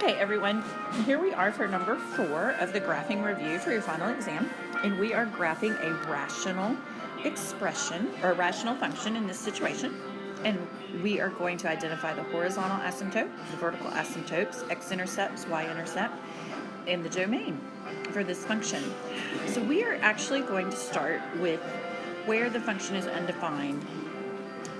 Okay, everyone, here we are for number 4 of the graphing review for your final exam, and we are graphing a rational expression or a rational function in this situation, and we are going to identify the horizontal asymptote, the vertical asymptotes, x-intercepts, y-intercept, and the domain for this function. So we are actually going to start with where the function is undefined,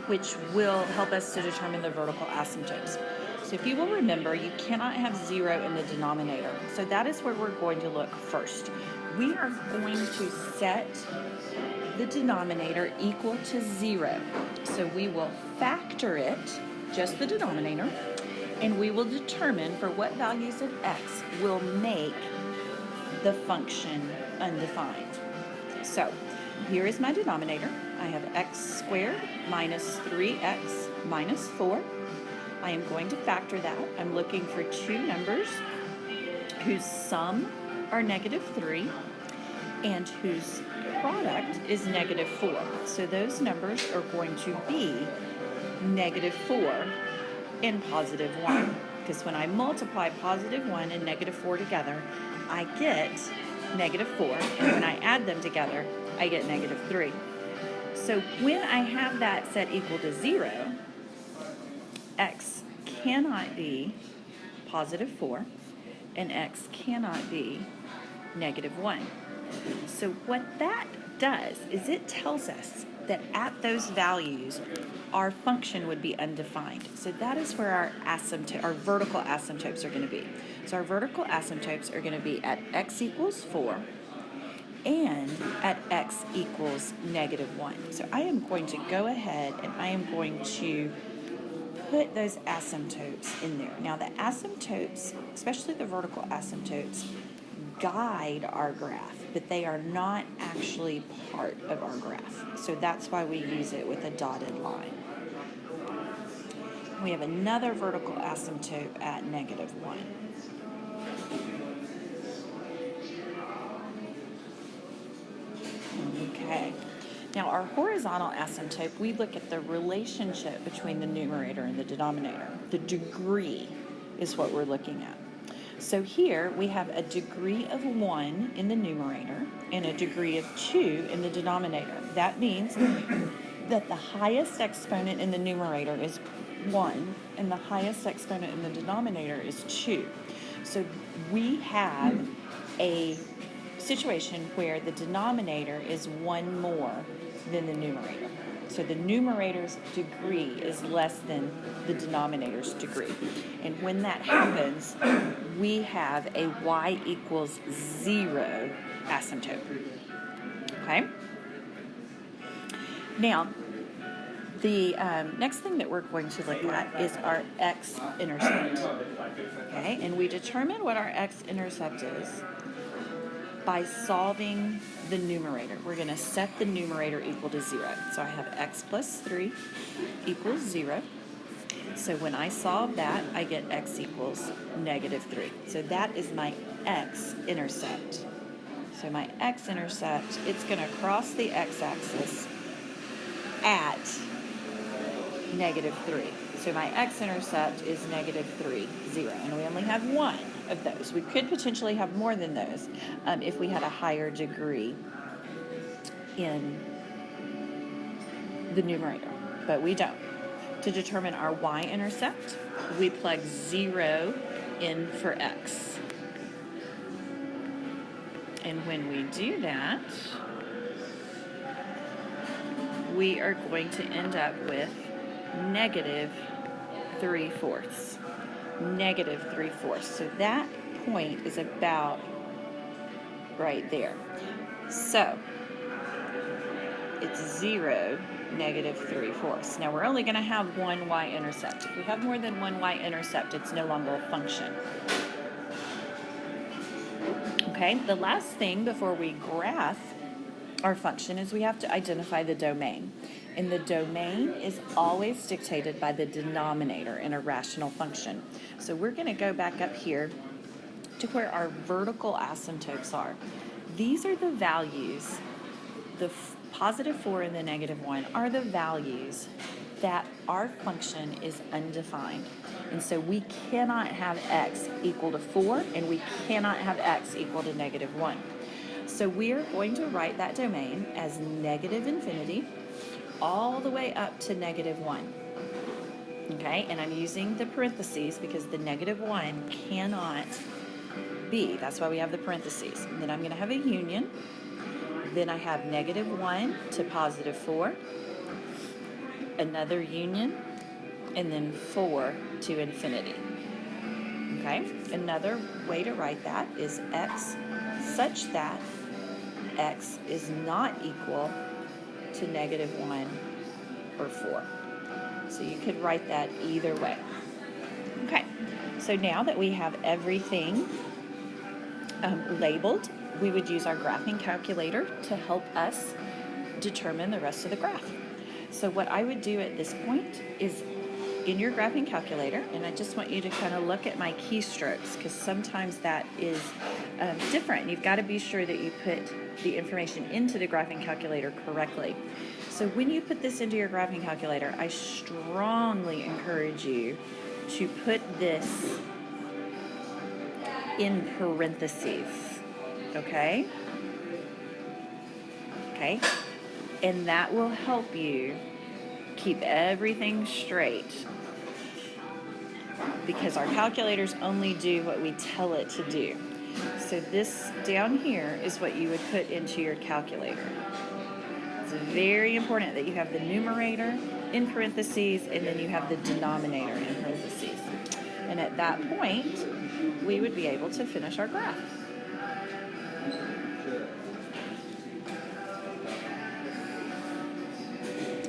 which will help us to determine the vertical asymptotes. So if you will remember, you cannot have 0 in the denominator. So that is where we're going to look first. We are going to set the denominator equal to 0. So we will factor it, just the denominator, and we will determine for what values of x will make the function undefined. So here is my denominator. I have x squared minus 3x minus 4. I am going to factor that. I'm looking for two numbers whose sum are -3 and whose product is -4. So those numbers are going to be -4 and +1. Because when I multiply +1 and -4 together, I get -4. And when I add them together, I get -3. So when I have that set equal to 0, x cannot be +4 and x cannot be -1. So what that does is it tells us that at those values our function would be undefined. So that is where our vertical asymptotes are going to be. So our vertical asymptotes are going to be at x equals 4 and at x equals -1. So I am going to go ahead and I am going to put those asymptotes in there. Now the asymptotes, especially the vertical asymptotes, guide our graph, but they are not actually part of our graph. So that's why we use it with a dotted line. We have another vertical asymptote at -1. Okay. Now our horizontal asymptote, we look at the relationship between the numerator and the denominator. The degree is what we're looking at. So here we have a degree of 1 in the numerator and a degree of 2 in the denominator. That means that the highest exponent in the numerator is 1 and the highest exponent in the denominator is 2. So we have a situation where the denominator is 1 more than the numerator. So the numerator's degree is less than the denominator's degree. And when that happens, we have a y equals 0 asymptote. Okay? Now, the next thing that we're going to look at is our x-intercept. Okay? And we determine what our x-intercept is by solving the numerator. We're going to set the numerator equal to 0. So I have x plus 3 equals 0. So when I solve that, I get x equals -3. So that is my x-intercept. So my x-intercept, it's going to cross the x-axis at -3. So my x-intercept is -3, 0. And we only have one of those. We could potentially have more than those if we had a higher degree in the numerator, but we don't. To determine our y-intercept, we plug 0 in for x. And when we do that, we are going to end up with -3/4. -3/4. So that point is about right there. So it's 0, -3/4. Now we're only going to have one y-intercept. If we have more than one y-intercept, it's no longer a function. Okay, the last thing before we graph our function is we have to identify the domain. And the domain is always dictated by the denominator in a rational function. So we're going to go back up here to where our vertical asymptotes are. These are the values, the +4 and the -1 are the values that our function is undefined. And so we cannot have x equal to 4, and we cannot have x equal to negative 1. So we are going to write that domain as negative infinity all the way up to negative 1. Okay, and I'm using the parentheses because the negative 1 cannot be. That's why we have the parentheses. And then I'm going to have a union. Then I have negative 1 to positive 4, another union, and then 4 to infinity. Okay, another way to write that is x such that x is not equal to negative 1 or 4. So you could write that either way. Okay, so now that we have everything labeled, we would use our graphing calculator to help us determine the rest of the graph. So what I would do at this point is in your graphing calculator, and I just want you to kind of look at my keystrokes because sometimes that is different. You've got to be sure that you put the information into the graphing calculator correctly. So when you put this into your graphing calculator, I strongly encourage you to put this in parentheses, okay? Okay, and that will help you keep everything straight because our calculators only do what we tell it to do. So this down here is what you would put into your calculator. It's very important that you have the numerator in parentheses and then you have the denominator in parentheses. And at that point, we would be able to finish our graph.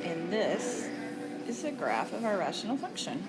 And this is a graph of our rational function.